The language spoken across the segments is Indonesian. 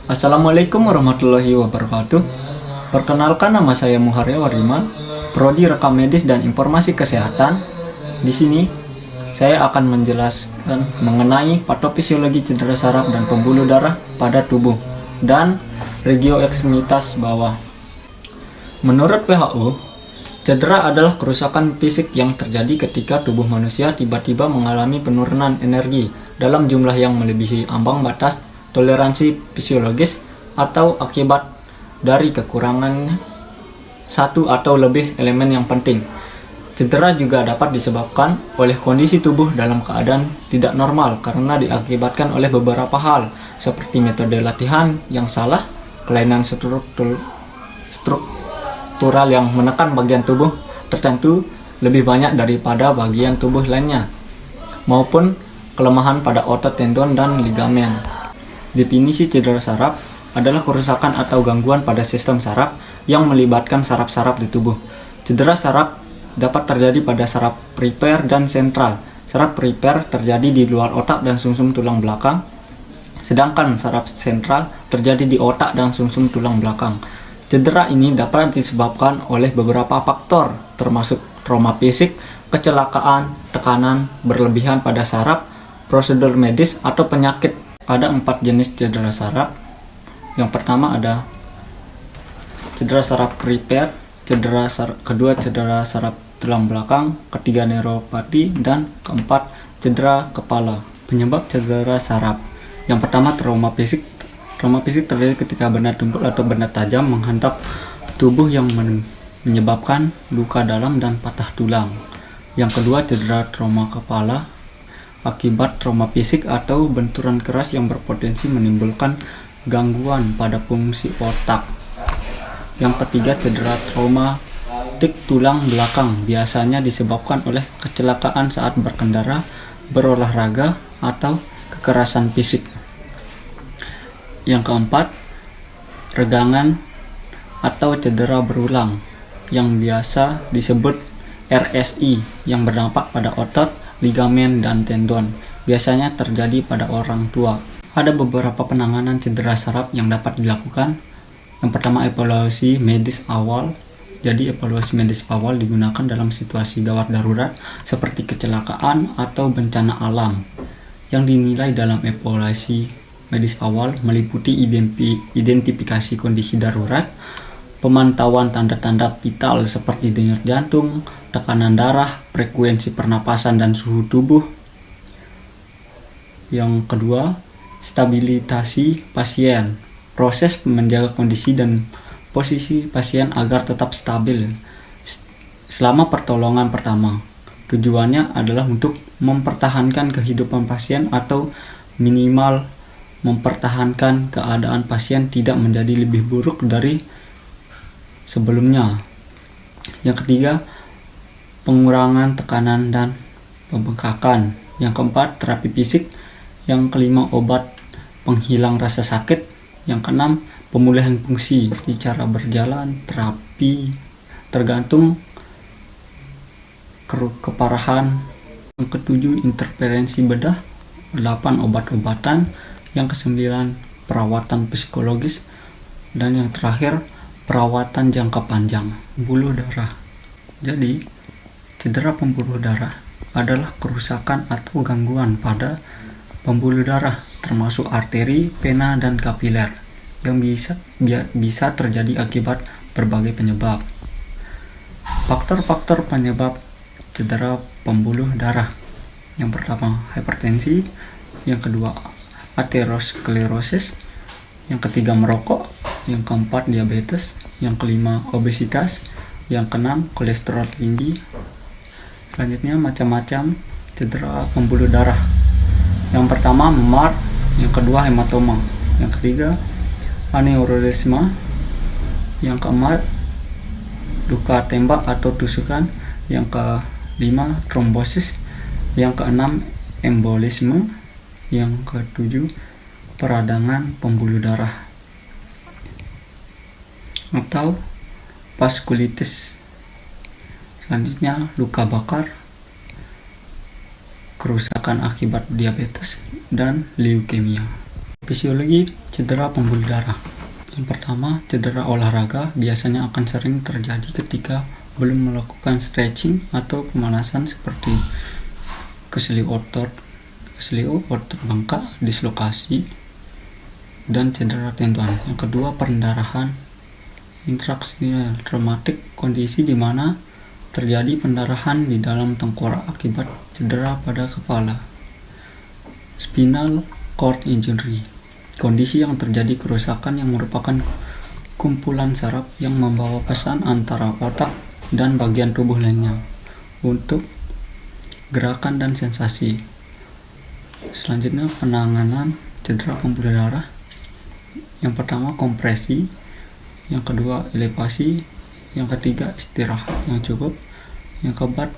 Assalamualaikum warahmatullahi wabarakatuh. Perkenalkan, nama saya Muharya Wariman, Prodi Rekam Medis dan Informasi Kesehatan. Di sini saya akan menjelaskan mengenai patofisiologi cedera saraf dan pembuluh darah pada tubuh dan regioeksimitas bawah. Menurut WHO, cedera adalah kerusakan fisik yang terjadi ketika tubuh manusia tiba-tiba mengalami penurunan energi dalam jumlah yang melebihi ambang batas toleransi fisiologis atau akibat dari kekurangan satu atau lebih elemen yang penting. Cedera juga dapat disebabkan oleh kondisi tubuh dalam keadaan tidak normal karena diakibatkan oleh beberapa hal seperti metode latihan yang salah, kelainan struktural yang menekan bagian tubuh tertentu lebih banyak daripada bagian tubuh lainnya, maupun kelemahan pada otot, tendon, dan ligamen. Definisi cedera saraf adalah kerusakan atau gangguan pada sistem saraf yang melibatkan saraf-saraf di tubuh. Cedera saraf dapat terjadi pada saraf perifer dan sentral. Saraf perifer terjadi di luar otak dan sumsum tulang belakang, sedangkan saraf sentral terjadi di otak dan sumsum tulang belakang. Cedera ini dapat disebabkan oleh beberapa faktor, termasuk trauma fisik, kecelakaan, tekanan berlebihan pada saraf, prosedur medis, atau penyakit. Ada 4 jenis cedera saraf. Yang pertama ada cedera saraf perifer, kedua cedera saraf tulang belakang, ketiga neuropati, dan keempat cedera kepala. Penyebab cedera saraf. Yang pertama trauma fisik. Trauma fisik terjadi ketika benda tumpul atau benda tajam menghantam tubuh yang menyebabkan luka dalam dan patah tulang. Yang kedua cedera trauma kepala akibat trauma fisik atau benturan keras yang berpotensi menimbulkan gangguan pada fungsi otak. Yang ketiga cedera traumatik tulang belakang, biasanya disebabkan oleh kecelakaan saat berkendara, berolahraga, atau kekerasan fisik. Yang keempat, regangan atau cedera berulang, yang biasa disebut RSI, yang berdampak pada otot, ligamen, dan tendon, biasanya terjadi pada orang tua. Ada beberapa penanganan cedera saraf yang dapat dilakukan. Yang pertama, evaluasi medis awal. Jadi evaluasi medis awal digunakan dalam situasi gawat darurat seperti kecelakaan atau bencana alam. Yang dinilai dalam evaluasi medis awal meliputi identifikasi kondisi darurat, pemantauan tanda-tanda vital seperti denyut jantung, tekanan darah, frekuensi pernapasan, dan suhu tubuh. Yang kedua, stabilisasi pasien. Proses menjaga kondisi dan posisi pasien agar tetap stabil selama pertolongan pertama. Tujuannya adalah untuk mempertahankan kehidupan pasien atau minimal mempertahankan keadaan pasien tidak menjadi lebih buruk dari sebelumnya. Yang ketiga, pengurangan tekanan dan pembengkakan. Yang keempat, terapi fisik. Yang kelima, obat penghilang rasa sakit. Yang keenam, pemulihan fungsi. Di cara berjalan terapi tergantung keparahan. Yang ketujuh, intervensi bedah. 8, obat-obatan. Yang kesembilan, perawatan psikologis. Dan yang terakhir, perawatan jangka panjang. Pembuluh darah. Jadi, cedera pembuluh darah adalah kerusakan atau gangguan pada pembuluh darah, termasuk arteri, vena, dan kapiler, yang bisa terjadi akibat berbagai penyebab. Faktor-faktor penyebab cedera pembuluh darah. Yang pertama, hipertensi. Yang kedua, aterosklerosis. Yang ketiga, merokok. Yang keempat, diabetes. Yang kelima, obesitas. Yang keenam, kolesterol tinggi. Selanjutnya, macam-macam cedera pembuluh darah. Yang pertama, memar. Yang kedua, hematoma. Yang ketiga, aneurisma. Yang keempat, luka tembak atau tusukan. Yang kelima, trombosis. Yang keenam, embolisme. Yang ketujuh, peradangan pembuluh darah atau vaskulitis. Selanjutnya, luka bakar, kerusakan akibat diabetes, dan leukemia. Fisiologi cedera pembuluh darah. Yang pertama, cedera olahraga biasanya akan sering terjadi ketika belum melakukan stretching atau pemanasan seperti keseli otot bengkak, dislokasi, dan cedera tendon. Yang kedua, pendarahan intraksial traumatik, kondisi di mana terjadi pendarahan di dalam tengkorak akibat cedera pada kepala. Spinal cord injury, kondisi yang terjadi kerusakan yang merupakan kumpulan saraf yang membawa pesan antara otak dan bagian tubuh lainnya untuk gerakan dan sensasi. Selanjutnya, penanganan cedera pembuluh darah. Yang pertama, kompresi. Yang kedua, elevasi. Yang ketiga, istirahat yang cukup. Yang keempat,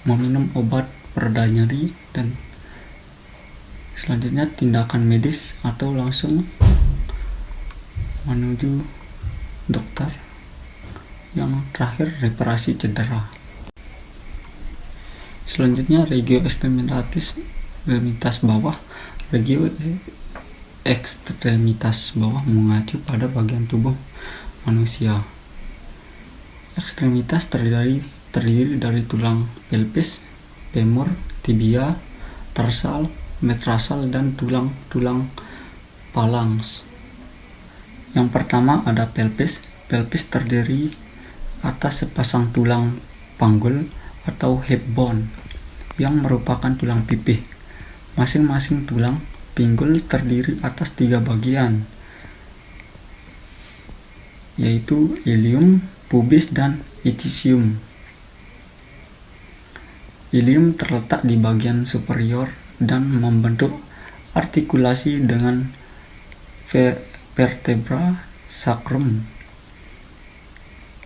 meminum obat pereda nyeri. Dan selanjutnya, tindakan medis atau langsung menuju dokter. Yang terakhir, reparasi cedera. Selanjutnya, regio ekstremitas bawah. Regio ekstremitas bawah mengacu pada bagian tubuh manusia. Ekstremitas terdiri dari tulang pelvis, femur, tibia, tarsal, metatarsal, dan tulang phalanx. Yang pertama ada pelvis. Pelvis terdiri atas sepasang tulang panggul atau hip bone yang merupakan tulang pipih. Masing-masing tulang pinggul terdiri atas 3 bagian, yaitu ilium, pubis, dan ischium. Ilium terletak di bagian superior dan membentuk artikulasi dengan vertebra sacrum.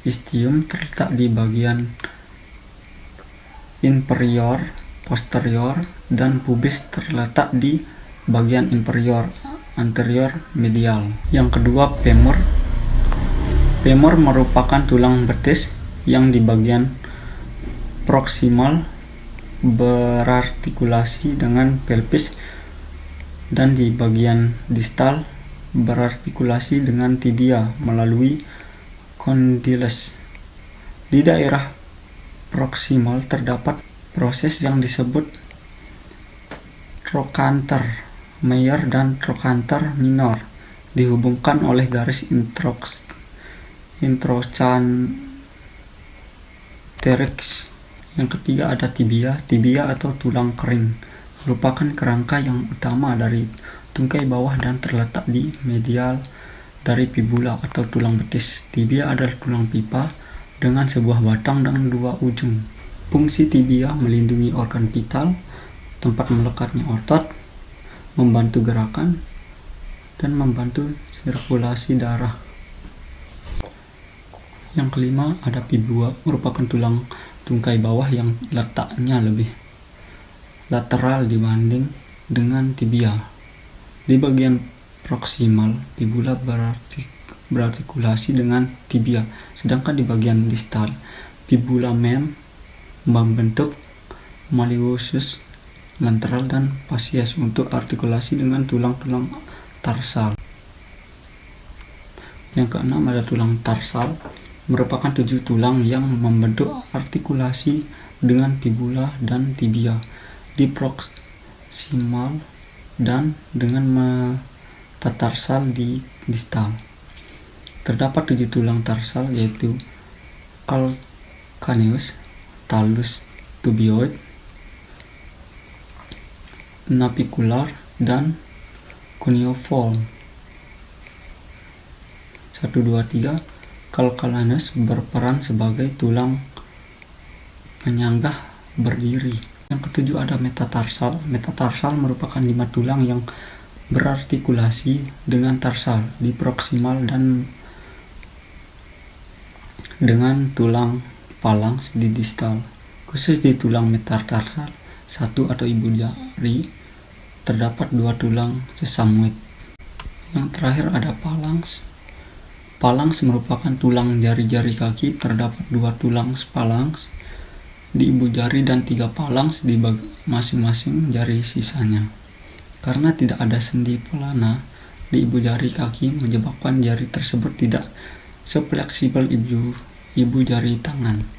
Ischium terletak di bagian inferior, posterior, dan pubis terletak di bagian inferior, anterior, medial. Yang kedua, femur. Femur merupakan tulang betis yang di bagian proksimal berartikulasi dengan pelvis dan di bagian distal berartikulasi dengan tibia melalui condyles. Di daerah proksimal terdapat proses yang disebut trochanter major dan trochanter minor, dihubungkan oleh garis introchanteric. Yang ketiga ada tibia. Tibia atau tulang kering merupakan kerangka yang utama dari tungkai bawah dan terletak di medial dari fibula atau tulang betis. Tibia adalah tulang pipa dengan sebuah batang dan 2 ujung. Fungsi tibia melindungi organ vital, tempat melekatnya otot, membantu gerakan, dan membantu sirkulasi darah. Yang kelima ada fibula, merupakan tulang tungkai bawah yang letaknya lebih lateral dibanding dengan tibia. Di bagian proksimal, fibula berartikulasi dengan tibia, sedangkan di bagian distal, fibula membentuk malleolus lateral dan fascias untuk artikulasi dengan tulang-tulang tarsal. Yang keenam ada tulang tarsal, merupakan 7 tulang yang membentuk artikulasi dengan fibula dan tibia di proksimal dan dengan metatarsal di distal. Terdapat 7 tulang tarsal, yaitu calcaneus, talus tubioid, navicular, dan cuneiform. 1, 2, 3. Calcaneus berperan sebagai tulang penyanggah berdiri. Yang ketujuh ada metatarsal. Metatarsal merupakan 5 tulang yang berartikulasi dengan tarsal di proksimal dan dengan tulang phalanx di distal. Khusus di tulang metatarsal 1 atau ibu jari terdapat 2 tulang sesamoid. Yang terakhir ada phalanx. Phalanx merupakan tulang jari-jari kaki, terdapat 2 tulang phalanx di ibu jari dan 3 phalanx di masing-masing jari sisanya. Karena tidak ada sendi pelana di ibu jari kaki menyebabkan jari tersebut tidak sefleksibel ibu jari tangan.